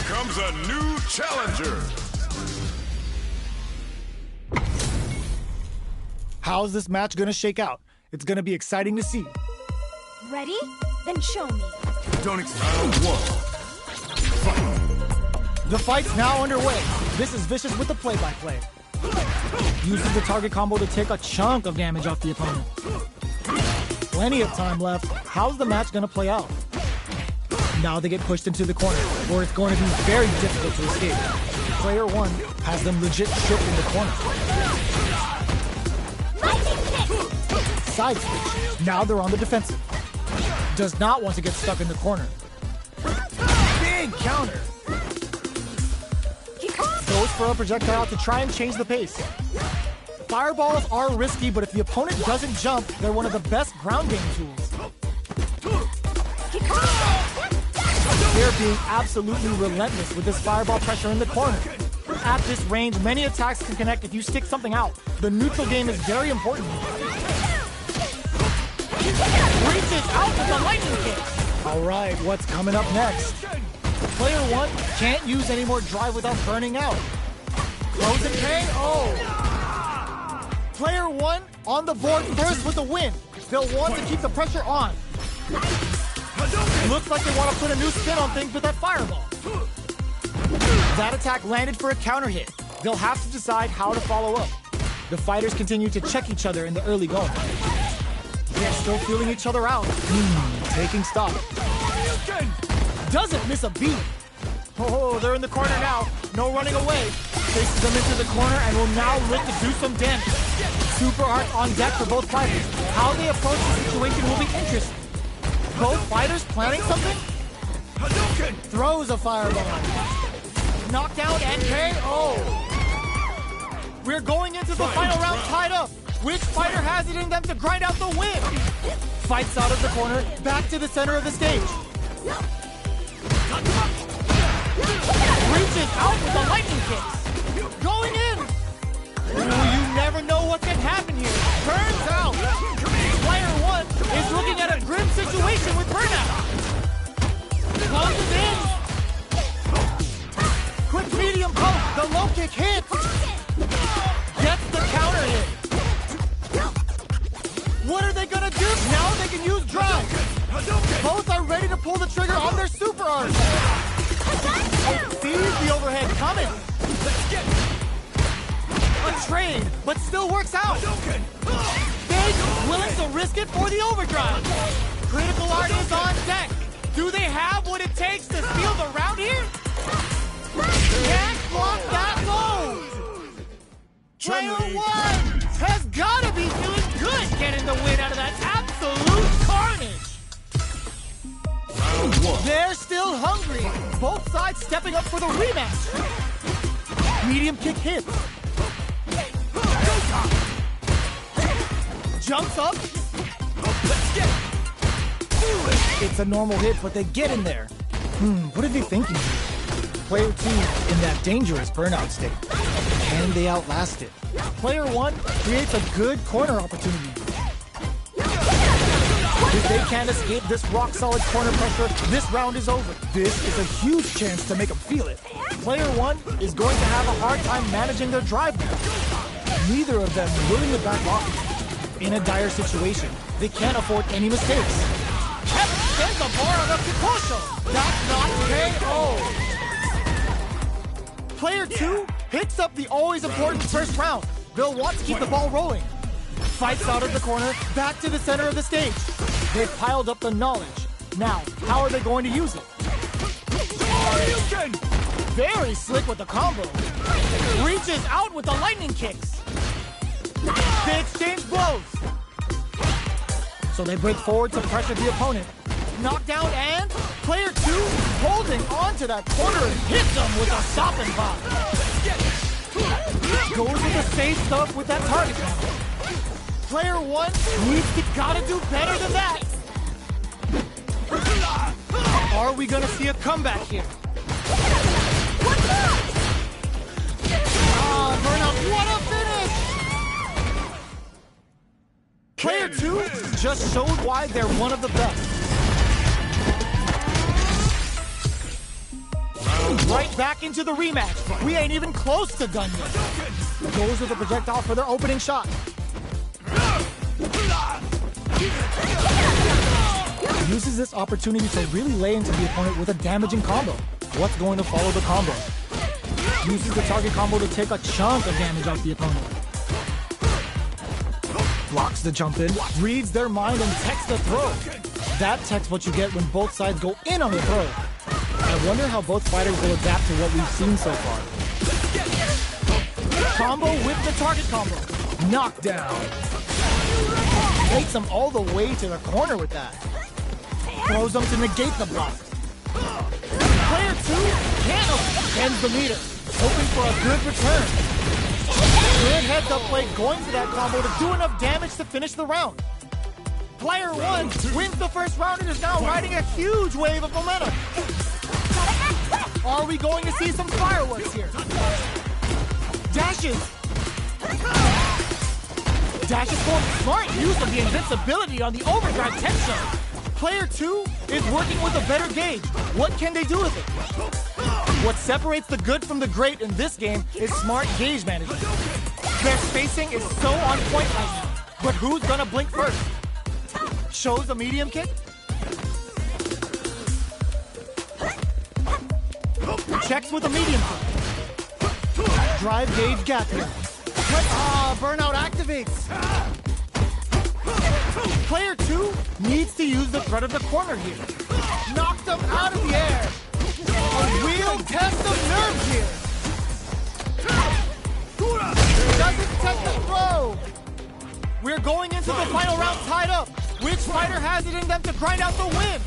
comes a new challenger. How's this match gonna shake out? It's gonna be exciting to see. Ready? Then show me. Don't expect one. Fight. The fight's now underway. This is Vicious with the play-by-play. Uses the target combo to take a chunk of damage off the opponent. Plenty of time left. How's the match gonna play out? Now they get pushed into the corner, where it's going to be very difficult to escape. Player 1 has them legit shook in the corner. Side switch. Now they're on the defensive. Does not want to get stuck in the corner. Big counter. Goes for a projectile to try and change the pace. Fireballs are risky, but if the opponent doesn't jump, they're one of the best ground game tools. They're being absolutely relentless with this fireball pressure in the corner. At this range, many attacks can connect if you stick something out. The neutral game is very important. Reaches out with the lightning kick. All right, what's coming up next? Player 1 can't use any more drive without burning out. Frozen KO. Player 1 on the board first with the win. They'll want to keep the pressure on. Looks like they want to put a new spin on things with that fireball. That attack landed for a counter hit. They'll have to decide how to follow up. The fighters continue to check each other in the early going. They're still feeling each other out. Taking stock. Doesn't miss a beat. Oh, they're in the corner now. No running away. Faces them into the corner and will now look to do some damage. Super art on deck for both fighters. How they approach the situation will be interesting. Both fighters planning something? Throws a fireball. Knockdown and KO. We're going into the final round tied up. Which fighter has it in them to grind out the win? Fights out of the corner, back to the center of the stage. Reaches out with the lightning kicks. Going in. Ooh, you never know what can happen here. Burns out. Player 1 is looking at a grim situation with burnout. Closes in. Quick medium poke. The low kick hits. Gets the counter hit. What are they gonna do? Now they can use drive. Both are ready to pull the trigger on their super arms. Sees the overhead coming. A trade, but still works out. Big, willing to risk it for the overdrive. Critical art is on deck. Do they have what it takes to steal the round here? Can't block that low. Player 1 has got to be feeling good getting the win out of that absolute carnage. They're still hungry. Both sides stepping up for the rematch. Medium kick hits. Jumps up. It's a normal hit, but they get in there. What are they thinking? Player 2 in that dangerous burnout state. Can they outlast it? Player 1 creates a good corner opportunity. If they can't escape this rock-solid corner pressure, this round is over. This is a huge chance to make them feel it. Player 1 is going to have a hard time managing their drive now. Neither of them willing to back off. In a dire situation, they can't afford any mistakes. Extends the bar on the Kikosho. That's not KO. Player 2 picks up the always important first round. They'll want to keep the ball rolling. Fights out of the corner, back to the center of the stage. They've piled up the knowledge. Now, how are they going to use it? Very slick with the combo. Reaches out with the lightning kicks. They exchange blows. So they break forward to pressure the opponent. Knockdown and player 2 holding on to that corner and hits them with a stop and pop. Goes with the safe stuff with that target combo. Player 1 gotta do better than that. Are we gonna see a comeback here? Burnout, what a finish! Player 2 just showed why they're one of the best. Right back into the rematch. We ain't even close to done yet. Goes with the projectile for their opening shot. Uses this opportunity to really lay into the opponent with a damaging combo. What's going to follow the combo? Uses the target combo to take a chunk of damage off the opponent. Blocks the jump in, reads their mind and techs the throw. That tech's what you get when both sides go in on the throw. I wonder how both fighters will adapt to what we've seen so far. Combo with the target combo. Knockdown. Takes him all the way to the corner with that. Throws him to negate the block. Player 2 ends the meter, hoping for a good return. Good heads-up play going for that combo to do enough damage to finish the round. Player 1 wins the first round and is now riding a huge wave of momentum. Are we going to see some fireworks here? Dashes. Dashes for smart use of the invincibility on the overdrive tension. Player 2 is working with a better gauge. What can they do with it? What separates the good from the great in this game is smart gauge management. Their spacing is so on point right now. But who's gonna blink first? Shows a medium kick. Checks with a medium kick. Drive gauge gap here. Burnout activates. Player 2 needs to use the threat of the corner here. Knocked him out of the air. A real test of nerves here. Doesn't test the throw. We're going into the final round tied up. Which fighter has it in them to grind out the win?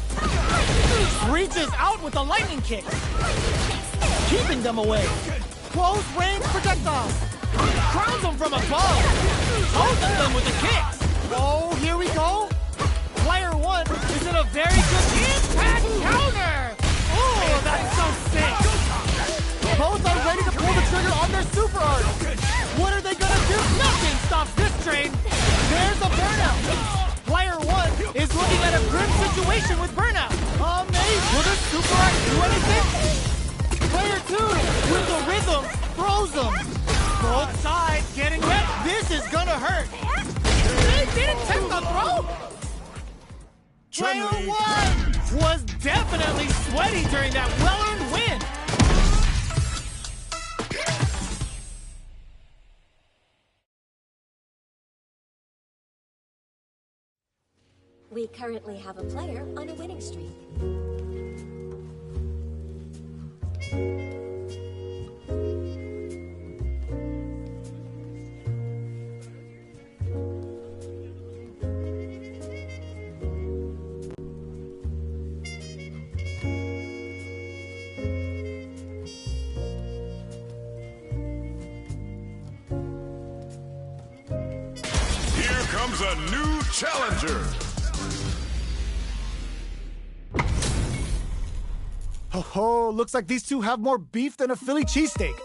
Reaches out with the lightning kick, keeping them away. Close range projectile. Crowns them from above. Toasting them with the kicks. Oh, here we go. Player 1 is in a very good impact counter. Oh, that's so sick. Both are ready to pull the trigger on their super art. What are they gonna do? Nothing stops this train. There's a burnout. Player 1 is looking at a grim situation with burnout. Amazing. Will this super art do anything? Player 2 with the rhythm throws them. Both sides getting wet. This is gonna hurt. They didn't test the throw. Player 1 was definitely sweaty during that well-earned win. We currently have a player on a winning streak. Here comes a new challenger. Oh, looks like these two have more beef than a Philly cheesesteak.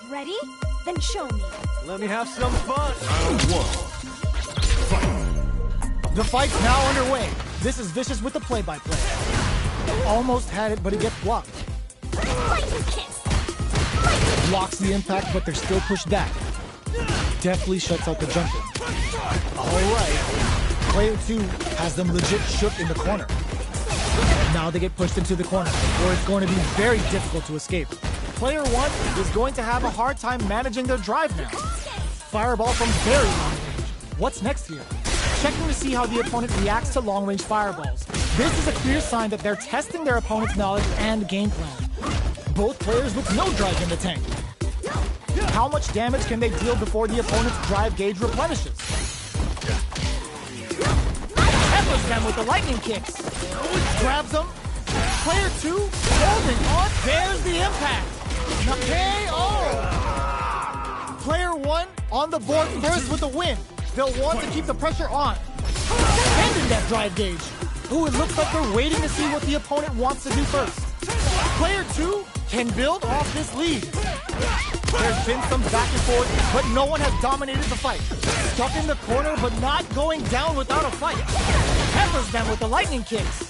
Ready? Then show me. Let me have some fun. Round 1. The fight's now underway. This is Vicious with the play-by-play. Almost had it, but it gets blocked. Lightning kiss. Blocks the impact, but they're still pushed back. Deftly shuts out the jump in. All right. Player 2 has them legit shook in the corner. Now they get pushed into the corner, where it's going to be very difficult to escape. Player 1 is going to have a hard time managing their drive now. Fireball from very long range. What's next here? Checking to see how the opponent reacts to long-range fireballs. This is a clear sign that they're testing their opponent's knowledge and game plan. Both players with no drive in the tank. How much damage can they deal before the opponent's drive gauge replenishes? Peppers them with the lightning kicks. Grabs them. Player 2 holding on. There's the impact. KO. Player 1 on the board first with the win. They'll want to keep the pressure on. Ending that drive gauge. Ooh, it looks like they're waiting to see what the opponent wants to do first. Player 2 can build off this lead. There's been some back and forth, but no one has dominated the fight. Stuck in the corner, but not going down without a fight. Peppers them with the lightning kicks.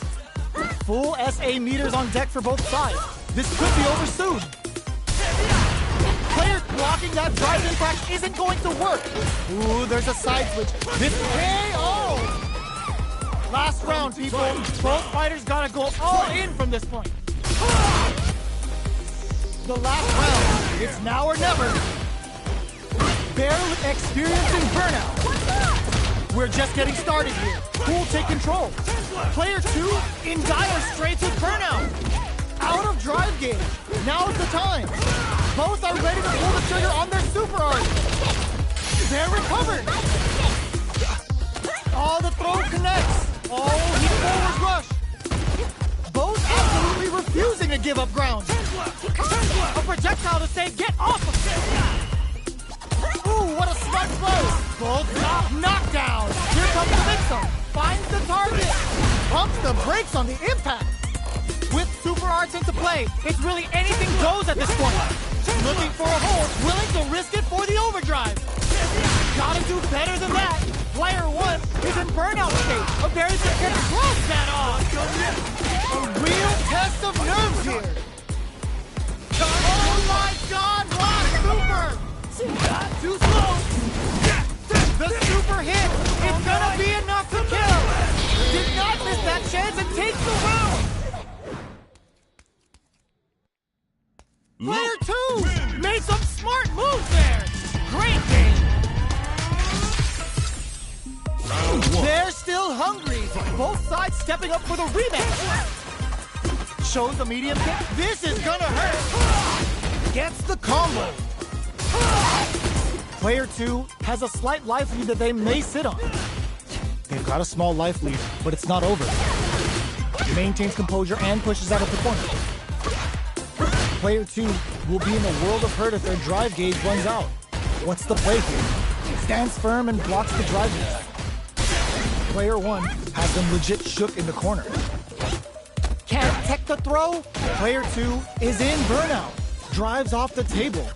Full SA meters on deck for both sides. This could be over soon. Player blocking that drive impact isn't going to work. Ooh, there's a side switch. This KO! Last round, people. Both fighters gotta go all in from this point. The last round. It's now or never. Barely experiencing burnout. We're just getting started here. Who will take control? Player 2 in dire straits with burnout. Out of drive gauge. Now's the time. Both are ready to pull the trigger on their super art. They're recovered. Oh, the throw connects. Oh, he forward rush. Both absolutely refusing to give up ground. A projectile to say, get off of it. Ooh, what a smart blow. Both knockdown. Here comes the victim. Finds the target. Pumps the brakes on the impact. With super arts into play, it's really anything goes at this point. Looking for a hole, willing to risk it for the overdrive. Gotta do better than that. Player 1 is in burnout state. A very can close that off. A real test of nerves here. Oh my God, what super! Too slow. The super hit is gonna be enough to kill. Did not miss that chance and takes the round. Player 2 made some smart moves there. Great game. They're still hungry. Both sides stepping up for the rematch. Shows the medium kick. This is gonna hurt. Gets the combo. Player 2 has a slight life lead that they may sit on. They've got a small life lead, but it's not over. He maintains composure and pushes out of the corner. Player 2 will be in a world of hurt if their drive gauge runs out. What's the play here? Stands firm and blocks the drive gauge. Player 1 has them legit shook in the corner. Can't tech the throw. Player 2 is in burnout. Drives off the table.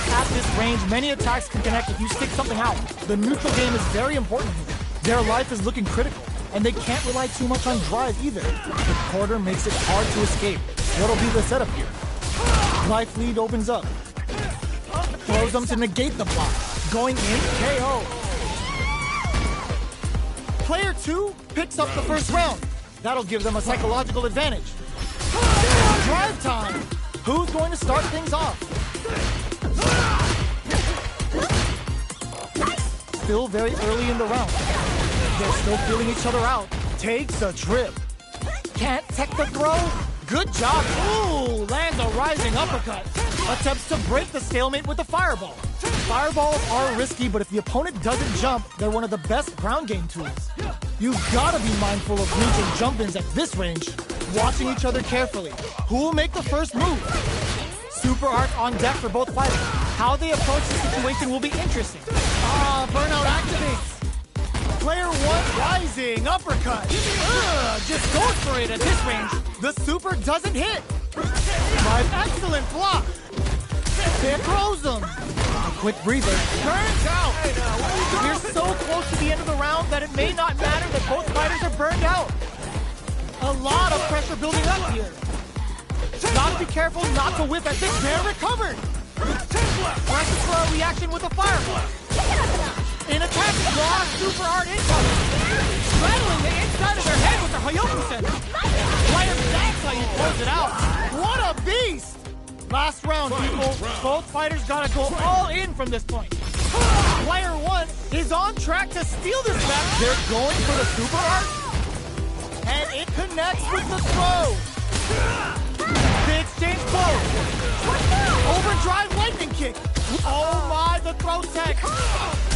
At this range, many attacks can connect if you stick something out. The neutral game is very important here. Their life is looking critical, and they can't rely too much on drive either. The quarter makes it hard to escape. What'll be the setup here? Life lead opens up. Throws them to negate the block. Going in, KO. Player 2 picks up the first round. That'll give them a psychological advantage. Drive time. Who's going to start things off? Still very early in the round. They're still feeling each other out. Takes a trip. Can't tech the throw. Good job. Ooh, lands a rising uppercut. Attempts to break the stalemate with a fireball. Fireballs are risky, but if the opponent doesn't jump, they're one of the best ground game tools. You've got to be mindful of reach and jump-ins at this range. Watching each other carefully. Who will make the first move? Super art on deck for both fighters. How they approach the situation will be interesting. Burnout activates. Player 1 rising uppercut. Just goes for it at this range. The super doesn't hit. An excellent block. It throws them. A quick breather. Turns out. You're so close to the end of the round that it may not matter that both fighters are burned out. A lot of pressure building up here. Gotta be careful not to whip at this. They're recovered. Pressure for a reaction with a fireball. In attack, raw super art incoming. Straddling the inside of their head with the Hoyokusen. Player, that's how you close it out. What a beast! Last round, people. Both fighters gotta go all in from this point. Player 1 is on track to steal this match. They're going for the super art. And it connects with the throw. The exchange close. Overdrive lightning kick. Oh my, the throw tech.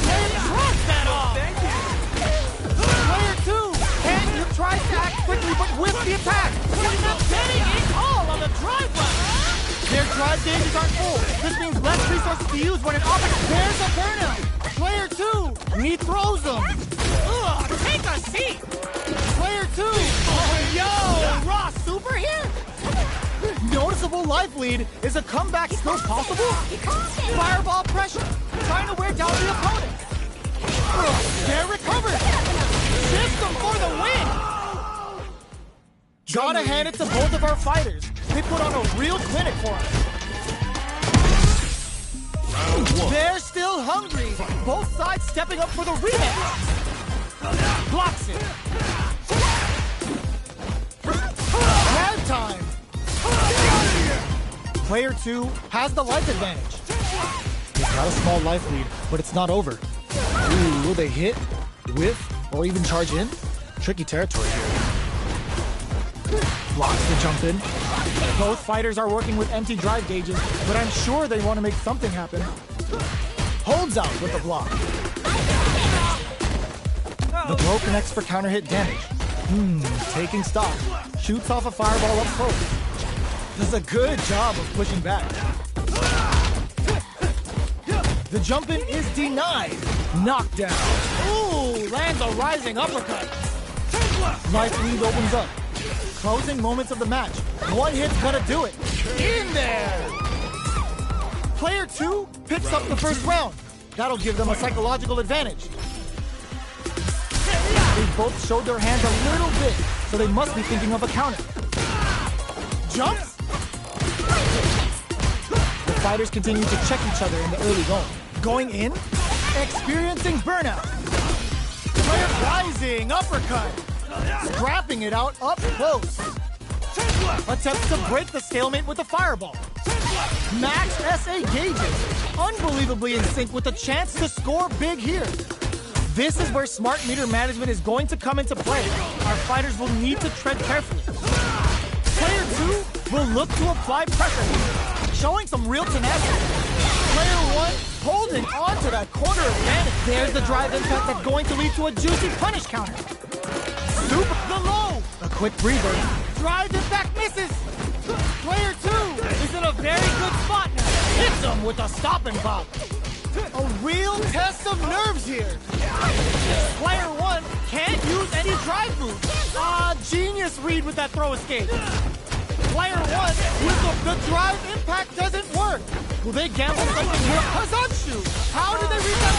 And drops that off. Player 2. And you try to act quickly, but with the attack. He's not getting it all on the drive run. Their drive gauges aren't full. This means less resources to use when an opponent. There's a burnout. Player 2. He throws them. Ugh, take a seat. Player 2. Oh, yo, raw super here. Noticeable life lead. Is a comeback still possible? Fireball pressure. Trying to wear down the opponent. They're recovered. System for the win. Gotta hand it to both of our fighters. They put on a real clinic for us. They're still hungry. Both sides stepping up for the rematch. Blocks it. Tag time. Player 2 has the life advantage. He's got a small life lead, but it's not over. Ooh, will they hit, whiff, or even charge in? Tricky territory here. Blocks the jump in. Both fighters are working with empty drive gauges, but I'm sure they want to make something happen. Holds out with the block. The blow connects for counter hit damage. Taking stock. Shoots off a fireball up close. Does a good job of pushing back. The jump in is denied. Knockdown. Ooh, lands a rising uppercut. Life lead opens up. Closing moments of the match. One hit's gonna do it. In there! Player 2 picks up the first round. That'll give them a psychological advantage. They both showed their hands a little bit, so they must be thinking of a counter. Jumps? The fighters continue to check each other in the early going. Going in, experiencing burnout. Player rising, uppercut. Scrapping it out up close. Attempts to break the stalemate with a fireball. Max SA gauges. Unbelievably in sync with a chance to score big here. This is where smart meter management is going to come into play. Our fighters will need to tread carefully. Player 2 will look to apply pressure, showing some real tenacity. Player 1 holding on to that corner advantage. There's the drive impact that's going to lead to a juicy punish counter. Super the low. A quick breather. Drive impact misses. Player 2 is in a very good spot now. Hits him with a stop and pop. A real test of nerves here. Player 1 can't use any drive moves. Genius read with that throw escape. Player 1 with the drive impact doesn't work. Will they gamble something here? Hazatsu! How did they read that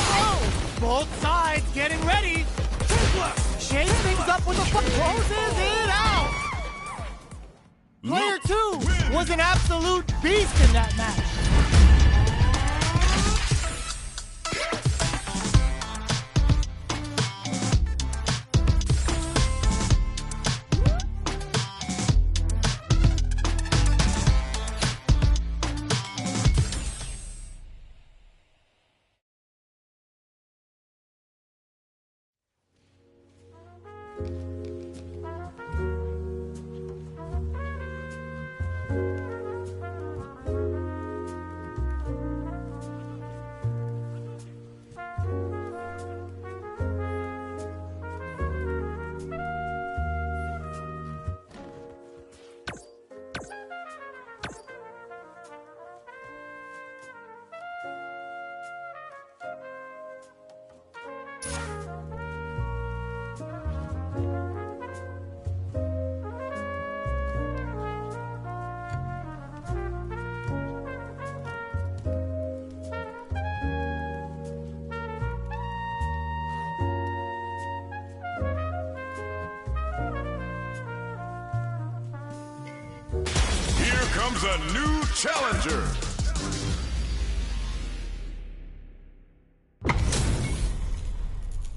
throw? Both sides getting ready. Shakes things up with a foot. Closes it out. Player 2 was an absolute beast in that match. Comes a new challenger.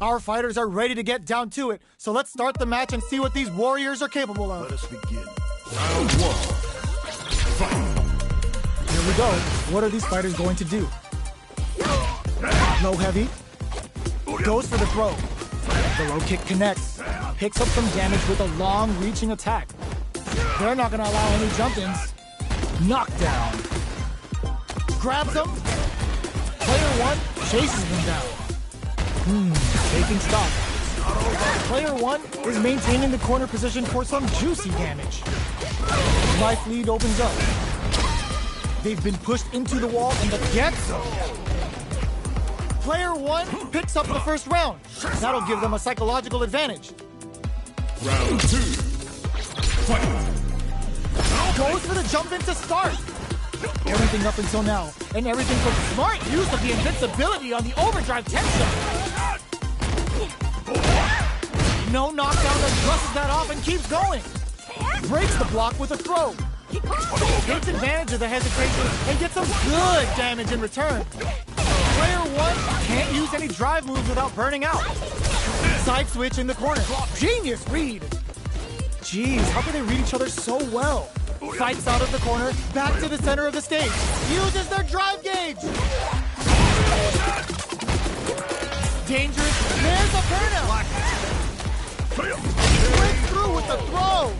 Our fighters are ready to get down to it, so let's start the match and see what these warriors are capable of. Let us begin. Round 1. Fight. Here we go. What are these fighters going to do? Low heavy. Goes for the throw. The low kick connects. Picks up some damage with a long reaching attack. They're not going to allow any jump-ins. Knockdown. Grabs them. Player 1 chases them down. Taking stock. Player 1 is maintaining the corner position for some juicy damage. Life lead opens up. They've been pushed into the wall and the get zone. Player 1 picks up the first round. That'll give them a psychological advantage. Round 2. Fight. Goes for the jump in to start. Everything up until now, and everything from smart use of the invincibility on the overdrive tension. No knockdown that brushes that off and keeps going. Breaks the block with a throw. Takes advantage of the hesitation and gets some good damage in return. Player 1 can't use any drive moves without burning out. Side switch in the corner. Genius read. Jeez, how can they read each other so well? Fights out of the corner, back to the center of the stage. Uses their drive gauge. Dangerous. There's a burnout. Breaks through with the throw.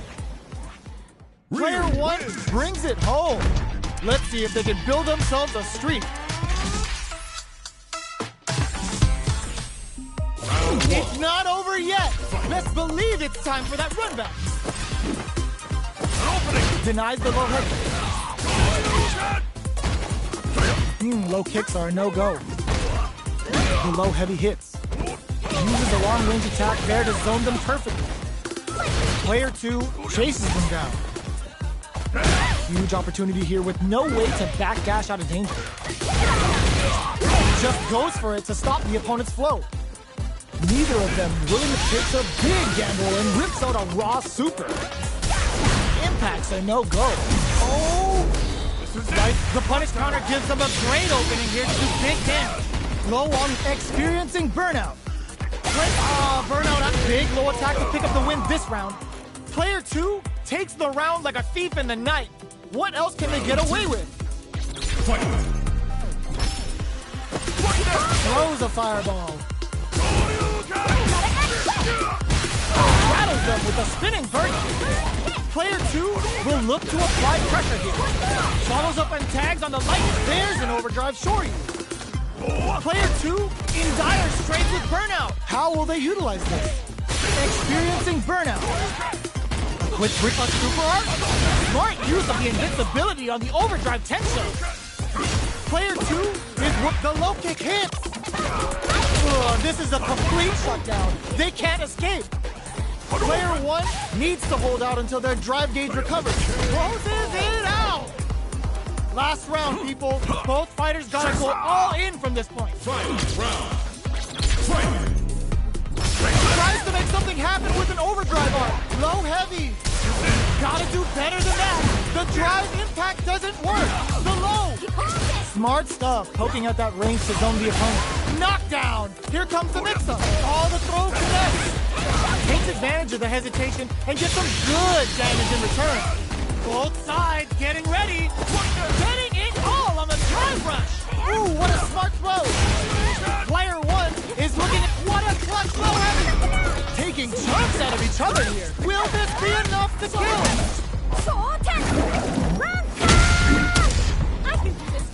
Player 1 brings it home. Let's see if they can build themselves a streak. It's not over yet. Best believe it's time for that run back. Denies the low head. Low kicks are a no-go. The low heavy hits. Uses a long range attack there to zone them perfectly. Player 2 chases them down. Huge opportunity here with no way to backdash out of danger. Just goes for it to stop the opponent's flow. Neither of them willing to take a big gamble and rips out a raw super. Impacts are no go. Oh! Right. The punish counter gives them a great opening here to do big damage. Low on experiencing burnout. Burnout on big low attack to pick up the win this round. Player 2 takes the round like a thief in the night. What else can they get away with? Throws a fireball. Rattles them with a spinning burnout. Player 2 will look to apply pressure here. Follows up and tags on the light. There's an overdrive shorty. Player 2 in dire straits with burnout. How will they utilize this? Experiencing burnout. With Brick on Super Art, smart use of the invincibility on the overdrive tension. Player 2 is what the low kick hits. This is a complete shutdown. They can't escape. Player 1 needs to hold out until their drive gauge recovers. Closes it out. Last round, people. Both fighters gotta go all in from this point. Tries to make something happen with an overdrive arc. Low heavy. Gotta do better than that. The drive impact doesn't work. The low. Smart stuff. Poking at that range to zone the opponent. Knockdown. Here comes the mix-up. All the throw connects. Takes advantage of the hesitation and gets some good damage in return. Both sides getting ready. Getting it all on the drive rush. Ooh, what a smart throw. Player 1 is looking at what a clutch low heavy. Taking chunks out of each other here. Will this be enough to kill?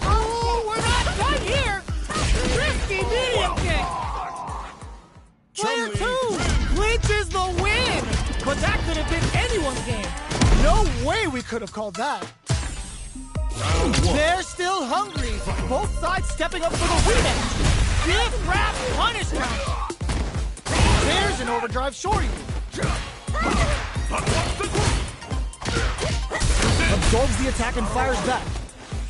Oh, we're not done here. Risky medium kick. Player 2 clinches the win. But that could have been anyone's game. No way we could have called that. They're still hungry. Both sides stepping up for the rematch. Gift wrap punish counter. There's an overdrive shorty. Absorbs the attack and fires back.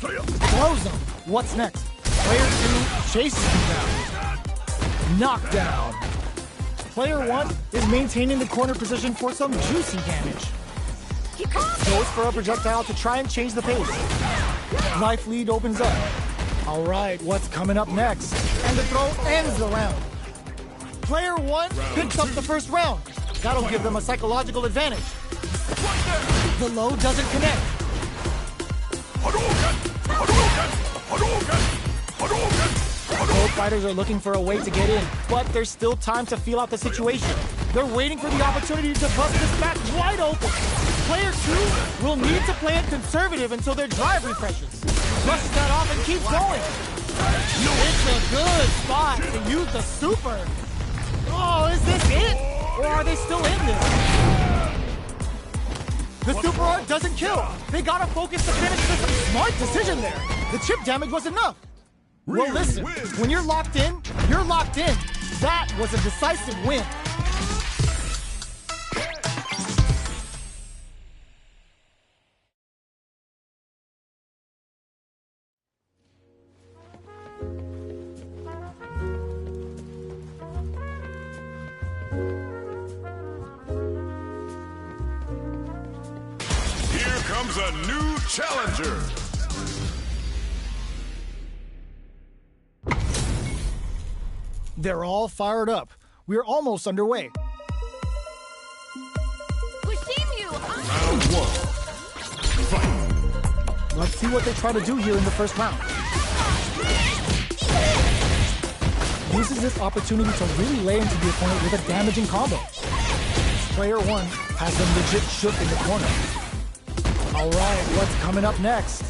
Throws him. What's next? Player 2 chases him down. Knockdown. Player 1 is maintaining the corner position for some juicy damage. Goes for a projectile to try and change the pace. Life lead opens up. All right, what's coming up next? And the throw ends the round. Player 1 picks up the first round. That'll give them a psychological advantage. The low doesn't connect. Both fighters are looking for a way to get in, but there's still time to feel out the situation. They're waiting for the opportunity to bust this match wide open. Player 2 will need to play it conservative until their drive refreshes. Brushes that off and keeps going. It's a good spot to use the super. Oh, is this it? Or are they still in this? The super art doesn't kill. They gotta focus to finish this. Smart decision there. The chip damage was enough. Well, listen, when you're locked in, you're locked in. That was a decisive win. Here comes a new challenger. They're all fired up. We're almost underway. Round one. Fight. Let's see what they try to do here in the first round. Uses this opportunity to really lay into the opponent with a damaging combo. Player one has them legit shook in the corner. All right, what's coming up next?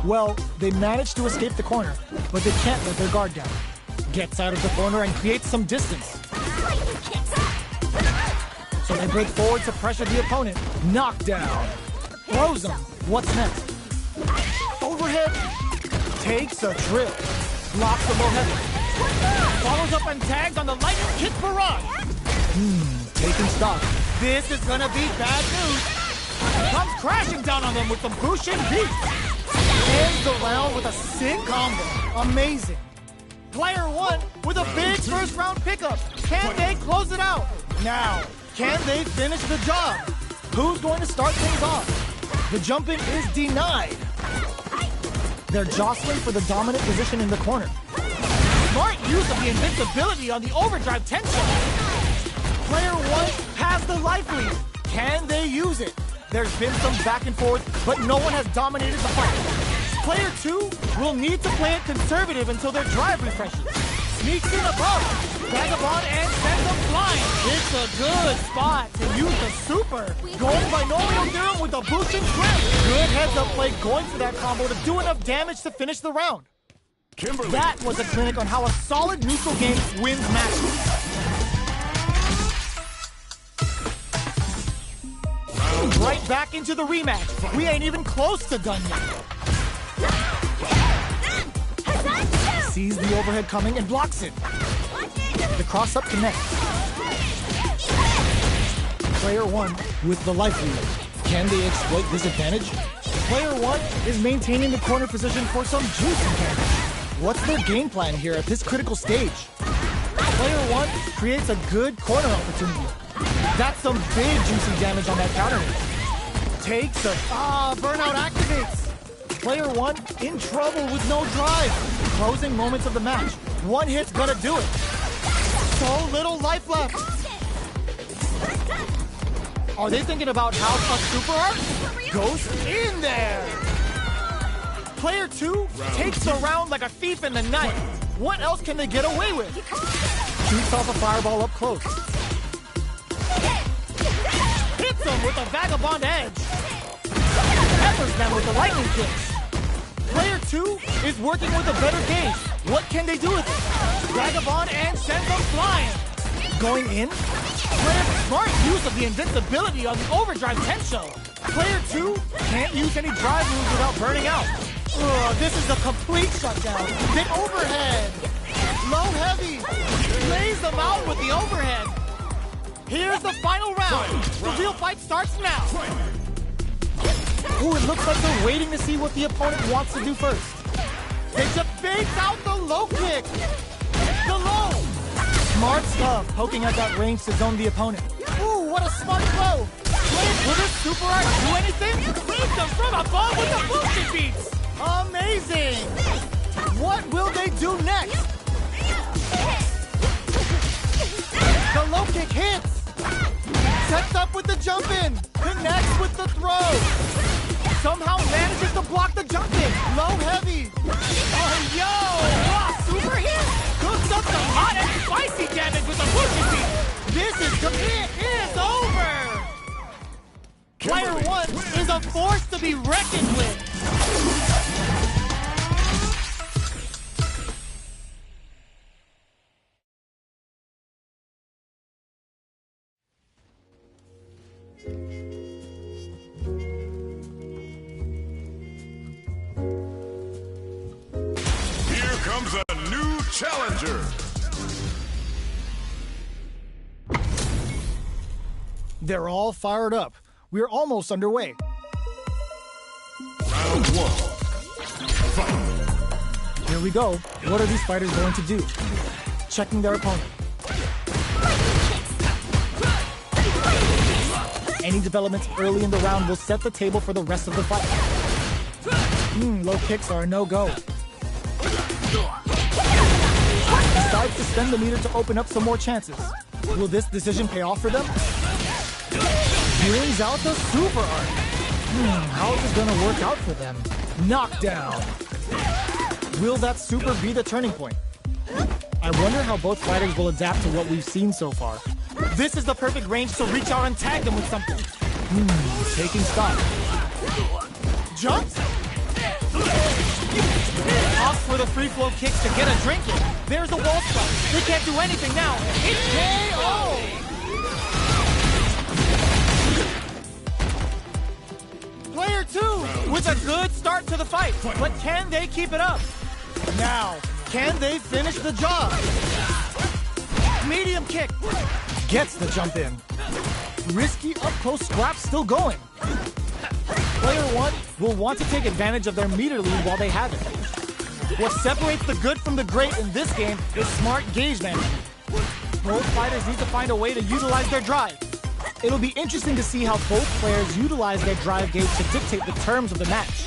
Well, they managed to escape the corner, but they can't let their guard down. Gets out of the corner and creates some distance. So they break forward to pressure the opponent. Knockdown. Throws him. What's next? Overhead. Takes a drill. Blocks the low heavy. Follows up and tags on the lightning kick barrage. Taking stock. This is gonna be bad news. Comes crashing down on them with some Bushin beat. Ends the round with a sick combo. Amazing. Player one with a big first round pickup. Can they close it out? Now, can they finish the job? Who's going to start things off? The jumping is denied. They're jostling for the dominant position in the corner. Smart use of the invincibility on the overdrive tension. Player one has the life lead. Can they use it? There's been some back and forth, but no one has dominated the fight. Player two will need to play it conservative until their drive refreshes. Sneaks in above. Vagabond and sends them flying. It's a good spot to use the super. Going binomial theorem with a boosting grip. Good heads-up play going for that combo to do enough damage to finish the round. Kimberly. That was a clinic on how a solid neutral game wins matches. Right back into the rematch. We ain't even close to done yet. Sees the overhead coming and blocks it. The cross-up connects. Player one with the life lead. Can they exploit this advantage? Player one is maintaining the corner position for some juicy damage. What's their game plan here at this critical stage? Player one creates a good corner opportunity. That's some big juicy damage on that counter. Takes a... burnout activates. Player one in trouble with no drive. Closing moments of the match. One hit's gonna do it. So little life left. Are they thinking about how a super art goes in there? Player two takes the round like a thief in the night. What else can they get away with? Shoots off a fireball up close. Hits him with a vagabond edge. Peppers them with the lightning kicks. Player two is working with a better gauge. What can they do with it? Vagabond and sends them flying. Going in. Player smart use of the invincibility on the overdrive tension. Player two can't use any drive moves without burning out. This is a complete shutdown. The overhead. Low heavy. Lays them out with the overhead. Here's the final round. The real fight starts now. Ooh, it looks like they're waiting to see what the opponent wants to do first. They just fakes out the low kick. The low. Smart stuff, poking at that range to zone the opponent. Ooh, what a smart throw. Will this super art do anything? Save them from above with the boosted beats. Amazing. What will they do next? The low kick hits. Sets up with the jump in. Connects with the throw. Somehow manages to block the jump in. Low heavy. Oh, yo. Wow, super hit. Cooks up some hot and spicy damage with the pushing beat. This is it is over. Player one is a force to be reckoned with. Comes a new challenger. They're all fired up. We're almost underway. Round one. Fight. Here we go. What are these fighters going to do? Checking their opponent. Any developments early in the round will set the table for the rest of the fight. Low kicks are a no-go. decides to spend the meter to open up some more chances. Will this decision pay off for them? Brings out the super art. How is it gonna work out for them? Knockdown. Will that super be the turning point? I wonder how both fighters will adapt to what we've seen so far. This is the perfect range to reach out and tag them with something. Taking stock. Jumps? Off for the free flow kicks to get a drink in. There's a wall spot. They can't do anything now. It's KO! Player 2 with a good start to the fight. But can they keep it up? Now, can they finish the job? Medium kick. Gets the jump in. Risky up-close scrap still going. Player 1 will want to take advantage of their meter lead while they have it. What separates the good from the great in this game is smart gauge management. Both fighters need to find a way to utilize their drive. It'll be interesting to see how both players utilize their drive gauge to dictate the terms of the match.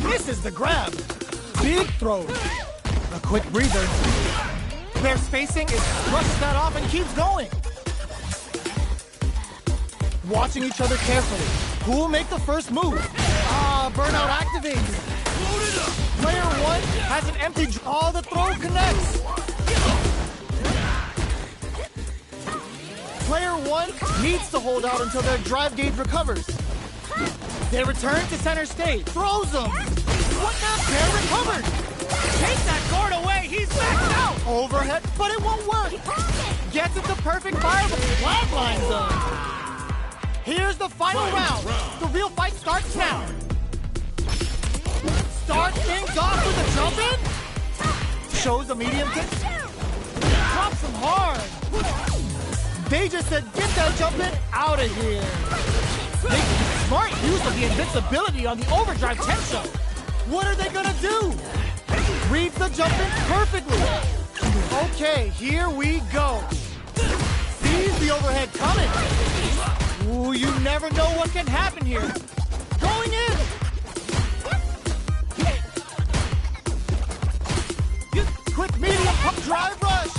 Misses the grab. Big throws. A quick breather. Their spacing is brushes that off and keeps going. Watching each other carefully. Who will make the first move? Burnout activates. Player 1 has an empty draw. The throw connects. Player 1 needs to hold out until their drive gauge recovers. They return to center stage. Throws them. What now? They're recovered. Take that guard away. He's maxed out. Overhead, but it won't work. Gets it the perfect fireball. Flatlines them. Here's the final round. The real fight starts now. Start things off with a jump in. Shows a medium kick. Drops him hard. They just said, get that jump in out of here. Smart use of the invincibility on the overdrive 10 show. What are they gonna do? Reads the jump in perfectly. Okay, here we go. Sees the overhead coming. Ooh, you never know what can happen here. Going in. Quick medium pump drive rush.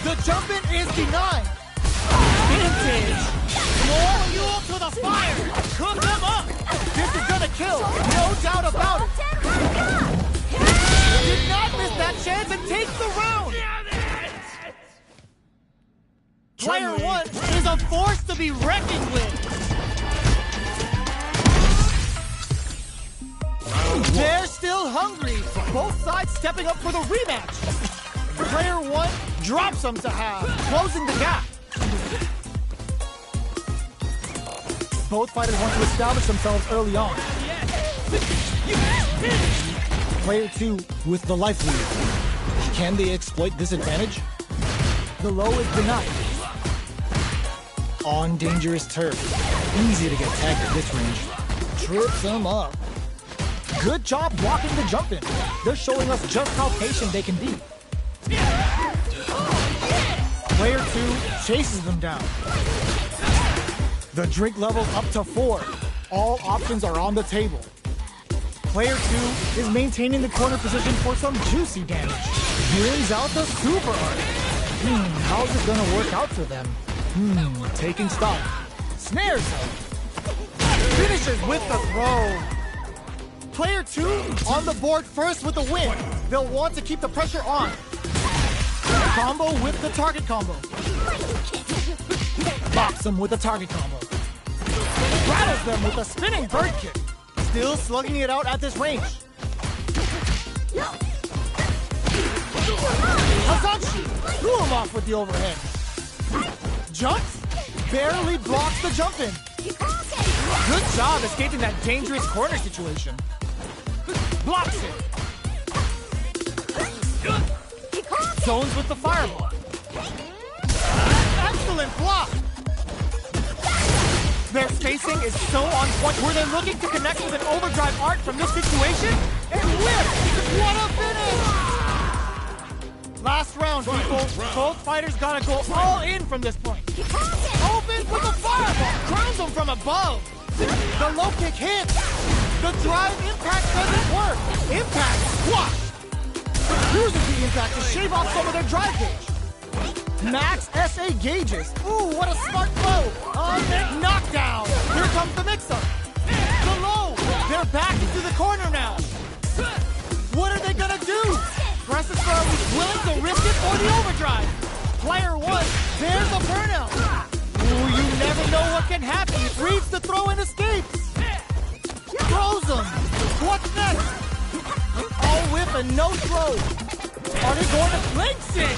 The jump in is denied. Vintage. More fuel to the fire. Cook them up. This is gonna kill. No doubt about it. Did not miss that chance and takes the round. Player 1 is a force to be reckoned with. They're still hungry. Both sides stepping up for the rematch. Player 1 drops them to half, closing the gap. Both fighters want to establish themselves early on. Player 2 with the life lead. Can they exploit this advantage? The low is denied. On dangerous turf. Easy to get tagged at this range. Trips them up. Good job blocking the jump in. They're showing us just how patient they can be. Player 2 chases them down. The drink level up to 4. All options are on the table. Player 2 is maintaining the corner position for some juicy damage. Brings out the super art. How's it gonna work out for them? Taking stock. Snares them. Finishes with the throw. Player 2 on the board first with the win. They'll want to keep the pressure on. Combo with the target combo. Box them with the target combo. Rattles them with a spinning bird kick. Still slugging it out at this range. Hazachi threw him off with the overhead. Jumps, barely blocks the jump in. Good job escaping that dangerous corner situation. Blocks it. Zones with the fireball. Excellent block. Their spacing is so on point. Were they looking to connect with an overdrive art from this situation? And whipped! What a finish! Last round, people. Both fighters gotta go all in from this point. Opens with a fireball. Crowns them from above. The low kick hits. The drive impact doesn't work. Impact squash. uses the impact to shave off some of their drive gauge. Max SA gauges. Ooh, what a smart throw. Knockdown. Here comes the mix-up. The low. They're back into the corner now. What are they gonna do? Presses Star was willing to risk it for the overdrive. Player 1, there's a burnout. Ooh, you never know what can happen. Reads the throw and escapes. Throws him. What's next? All whip and no throw. Are they going to flinch it?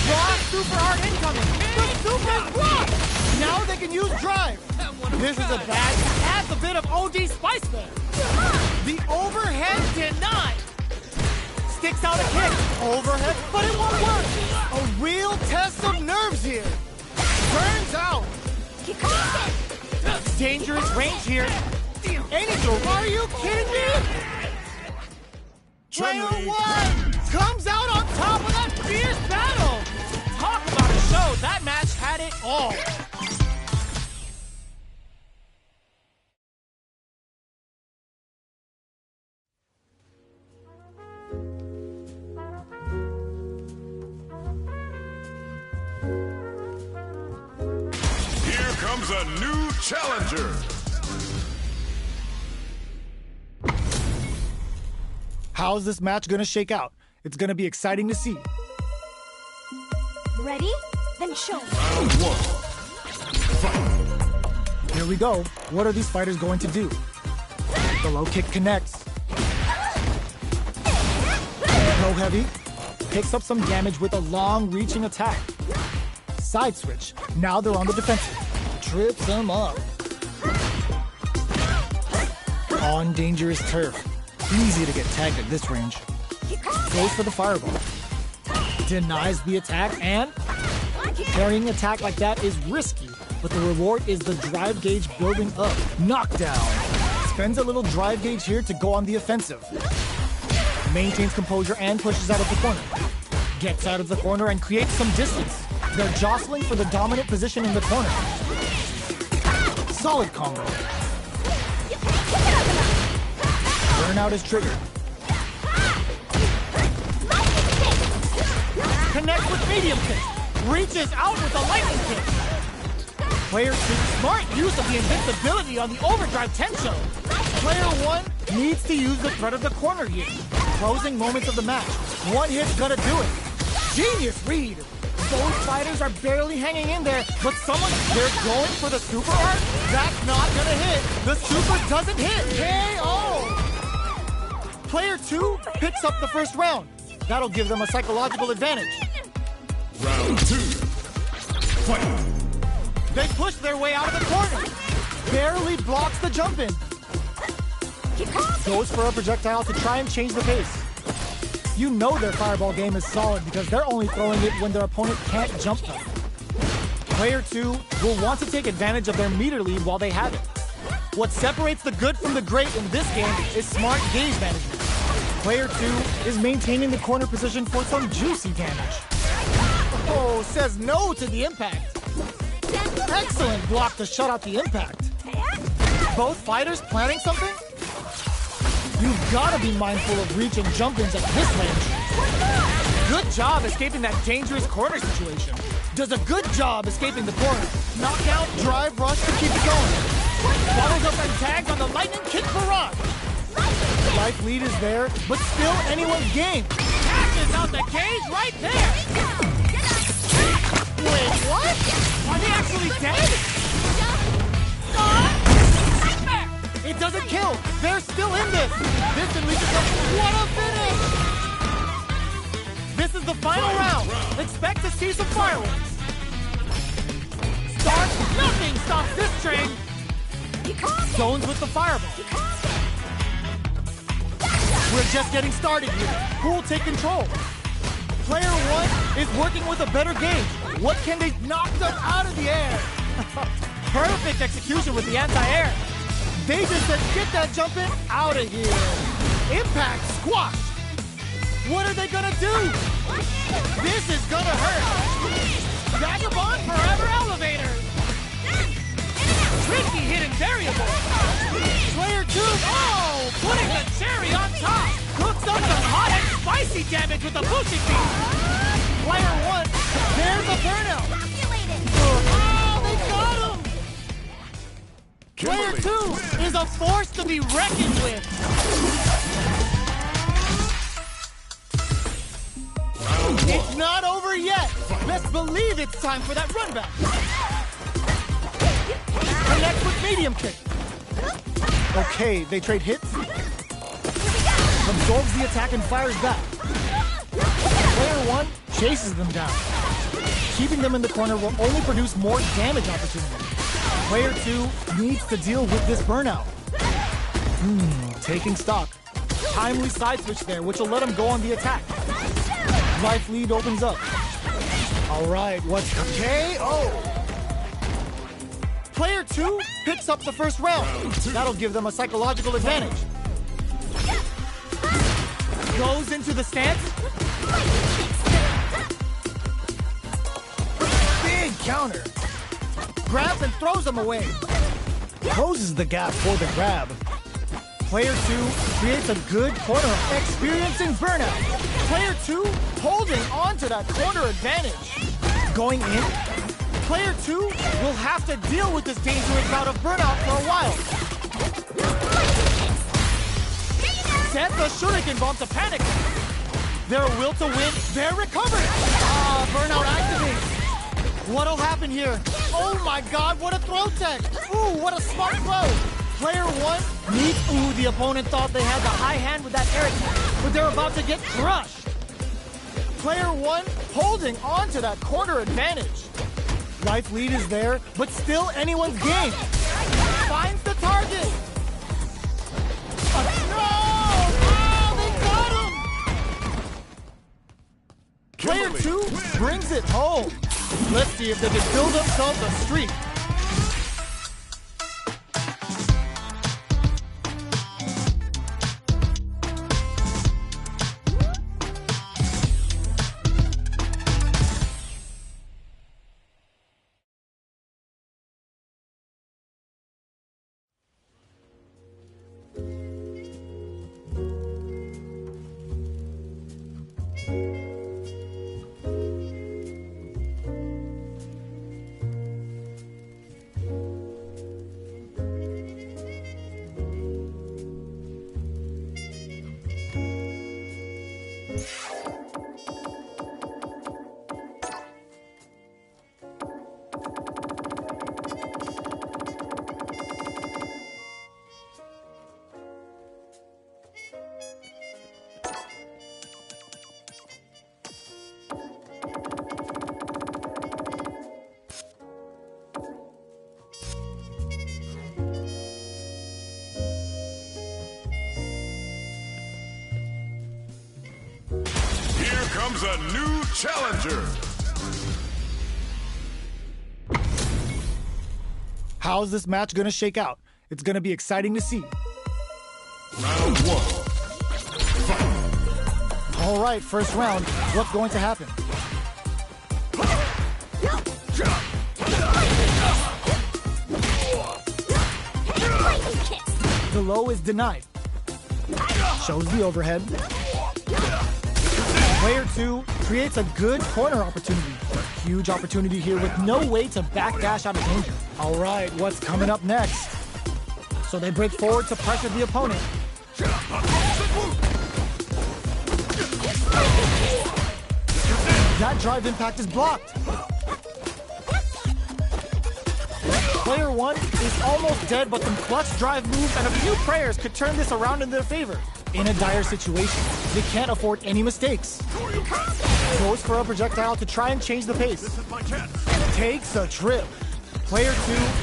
Block super hard incoming. The super block. Now they can use drive. This is a bad. Adds a bit of OD spice there. The overhead denied. Sticks out a kick. Overhead, but it won't work. A real test of nerves here. Turns out. Dangerous range here. Angel, are you kidding me? Player 1 comes out on top of that fierce battle. Talk about a show. That match had it all. Here comes a new challenger. How's this match gonna shake out? It's gonna be exciting to see. Ready? Then show me. Round 1. Fight. Here we go. What are these fighters going to do? The low kick connects. Low heavy. Picks up some damage with a long reaching attack. Side switch. Now they're on the defensive. Trips them up. On dangerous turf. Easy to get tagged at this range. Goes for the fireball. Denies the attack, and carrying an attack like that is risky, but the reward is the drive gauge building up. Knockdown. Spends a little drive gauge here to go on the offensive. Maintains composure and pushes out of the corner. Gets out of the corner and creates some distance. They're jostling for the dominant position in the corner. Solid combo. Burnout is triggered. Connects with medium kick. Reaches out with a lightning kick. Player 2, smart use of the invincibility on the overdrive Tencho. Player 1 needs to use the threat of the corner here. Closing moments of the match. One hit's gonna do it. Genius read. Both fighters are barely hanging in there, but they're going for the super art. That's not gonna hit. The super doesn't hit. KO! Player 2 picks up the first round. That'll give them a psychological advantage. Round 2. Fight. They push their way out of the corner. Barely blocks the jump in. Goes for a projectile to try and change the pace. You know their fireball game is solid because they're only throwing it when their opponent can't jump them. Player 2 will want to take advantage of their meter lead while they have it. What separates the good from the great in this game is smart gauge management. Player 2 is maintaining the corner position for some juicy damage. Oh, says no to the impact. Excellent block to shut out the impact. Both fighters planning something? You've got to be mindful of reach and jump-ins at this range. Good job escaping that dangerous corner situation. Does a good job escaping the corner. Knockout, drive, rush to keep it going. Follows up and tags on the lightning kick barrage. Life lead is there, but still anyone's game. Catches out the cage right there. Wait, what? Are they actually dead? It doesn't kill. They're still in this. This unleashes them. What a finish! This is the final round. Expect to see some fireworks. Nothing stops this train. Zones with the fireball. We're just getting started here. Who will take control? Player 1 is working with a better gauge. What can they knock them out of the air? Perfect execution with the anti-air. They just said, get that jump in out of here. Impact squash. What are they gonna do? This is gonna hurt. Vagabond forever elevator. Tricky hidden variable. Player 2, oh, putting the cherry on top. Cooks up some hot and spicy. crazy damage with the pushing beat. Player 1, there's a burnout. Calculated. Oh, they got him. Player 2 is a force to be reckoned with. It's not over yet. Let's believe it's time for that run back. Connect with medium kick. Okay, they trade hits. Absorbs the attack and fires back. Player 1 chases them down. Keeping them in the corner will only produce more damage opportunities. Player 2 needs to deal with this burnout. Taking stock. Timely side switch there, which will let him go on the attack. Life lead opens up. All right, what's KO? Player 2 picks up the first round. That'll give them a psychological advantage. Goes into the stance. Big counter. Grabs and throws him away. Closes the gap for the grab. Player 2 creates a good corner, experiencing burnout. Player 2 holding on to that corner advantage. Going in. Player 2 will have to deal with this dangerous bout of burnout for a while. Sets a shuriken bomb to panic. Their will to win, they're recovered. Burnout activates. What'll happen here? Oh my god, what a throw tech. Ooh, what a smart throw. Player 1 needs, the opponent thought they had the high hand with that air attack, but they're about to get crushed. Player 1 holding on to that corner advantage. Life lead is there, but still anyone's game. Finds the target. No! Oh, they got him! Player 2 brings it home. Let's see if they can build themselves a streak. Comes a new challenger. How's this match gonna shake out? It's gonna be exciting to see. Round 1. Fight. All right, first round. What's going to happen? The low is denied. Shows the overhead. Player 2 creates a good corner opportunity. Huge opportunity here with no way to backdash out of danger. All right, what's coming up next? So they break forward to pressure the opponent. That drive impact is blocked. Player 1 is almost dead, but some clutch drive moves and a few prayers could turn this around in their favor. In a dire situation, they can't afford any mistakes. Goes for a projectile to try and change the pace. This is my chance. Takes a trip. Player 2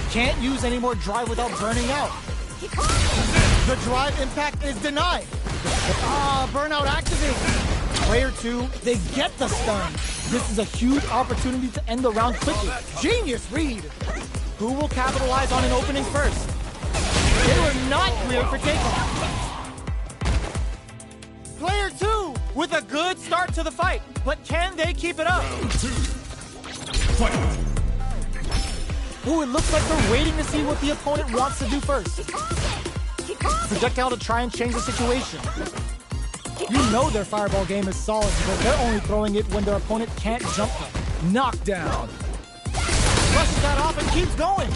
can't use any more drive without burning out. The drive impact is denied. Burnout activates. Player 2, they get the stun. This is a huge opportunity to end the round quickly. Genius read. Who will capitalize on an opening first? They were not cleared for takeoff. Player 2 with a good start to the fight, but can they keep it up? Round 2. Fight. Ooh, it looks like they're waiting to see what the opponent wants to do first. Projectile to try and change the situation. You know their fireball game is solid because they're only throwing it when their opponent can't jump them. Knockdown. Brushes that off and keeps going.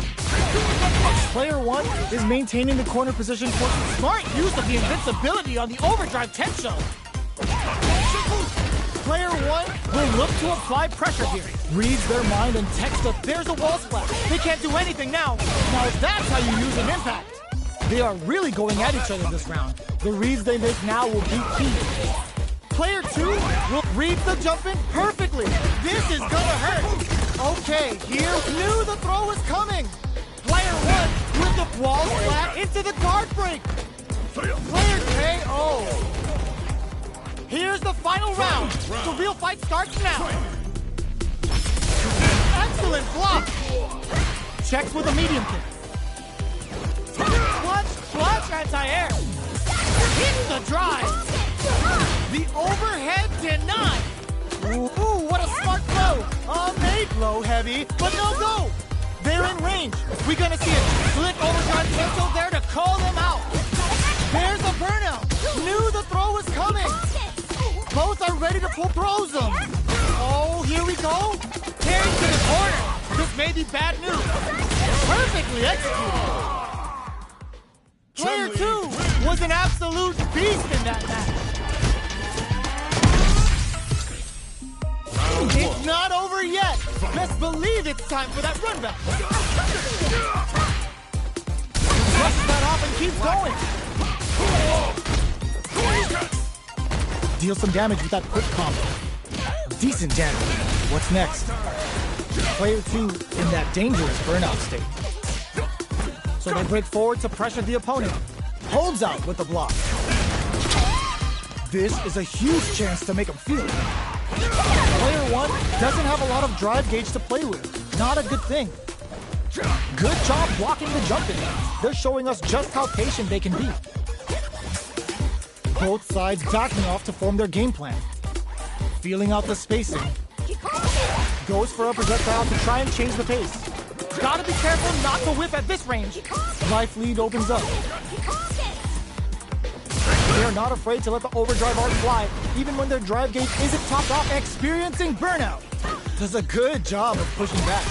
Player 1 is maintaining the corner position for smart use of the invincibility on the overdrive Tensho. Player 1 will look to apply pressure here. Reads their mind and texts that there's a wall splash. They can't do anything now. Now that's how you use an impact. They are really going at each other this round. The reads they make now will be key. Player 2 will read the jump in perfectly. This is gonna hurt. Okay, here, knew the throw was coming. Player 1 with the wall flat into the guard break. Player KO. Here's the final round. The real fight starts now. Excellent block. Checks with a medium kick. Clutch anti-air. Hits the drive. The overhead denied. Ooh, what a smart throw. Made low heavy, but no go. They're in range. We're gonna see a split overdrive potential there to call them out. There's a burnout. Knew the throw was coming. Both are ready to pull throws them. Oh, here we go. Carried to the corner. This may be bad news. Perfectly executed. Player 2 was an absolute beast in that match. It's not over yet. Best believe it's time for that run back. Brushes that off and keeps going. Deal some damage with that quick combo. Decent damage. What's next? Player 2 in that dangerous burnout state. So they break forward to pressure the opponent. Holds out with the block. This is a huge chance to make him feel it. Player 1 doesn't have a lot of drive gauge to play with. Not a good thing. Good job blocking the jump in. They're showing us just how patient they can be. Both sides backing off to form their game plan. Feeling out the spacing. Goes for a projectile to try and change the pace. Gotta be careful not to whip at this range. Life lead opens up. They're not afraid to let the overdrive arc fly, even when their drive gauge isn't topped off. Experiencing burnout. Does a good job of pushing back.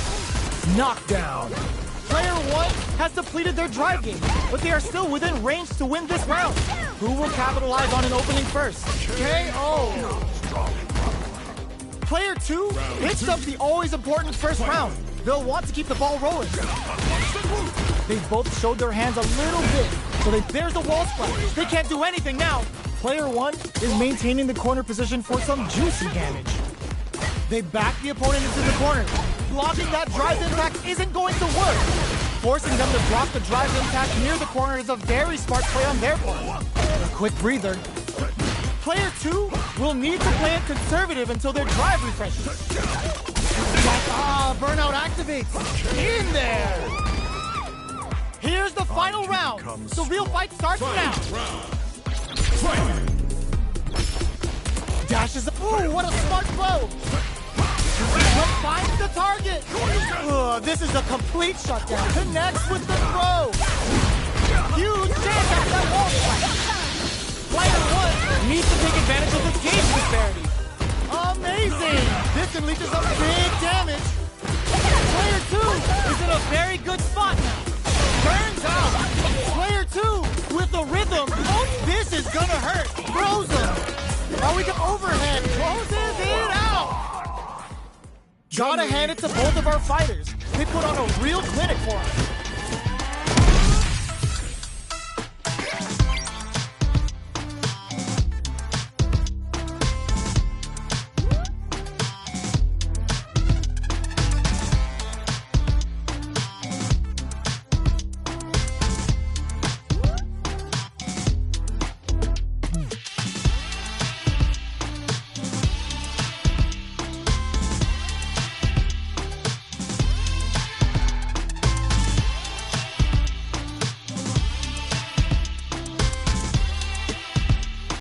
Knockdown. Player 1 has depleted their drive gauge, but they are still within range to win this round. Who will capitalize on an opening first? KO. Player 2 hits up the always important first round. They'll want to keep the ball rolling. They've both showed their hands a little bit, so there's the wall splash. They can't do anything now. Player 1 is maintaining the corner position for some juicy damage. They back the opponent into the corner. Blocking that drive impact isn't going to work. Forcing them to block the drive impact near the corner is a very smart play on their part. A quick breather. Player 2 will need to play it conservative until their drive refreshes. Burnout activates. In there. Here's the final round. The real fight starts now. Dashes. Ooh, what a smart blow. Finds the target. This is a complete shutdown. Connects with the throw. Huge chance at that wall fight. Player 1 needs to take advantage of the gauge disparity. Amazing. This can lead to some big damage. Player 2 is in a very good spot now. Turns out. Player 2 with the rhythm. This is gonna hurt. Throws him. Oh, we can overhead. Closes it out. Gotta hand it to both of our fighters. They put on a real clinic for us.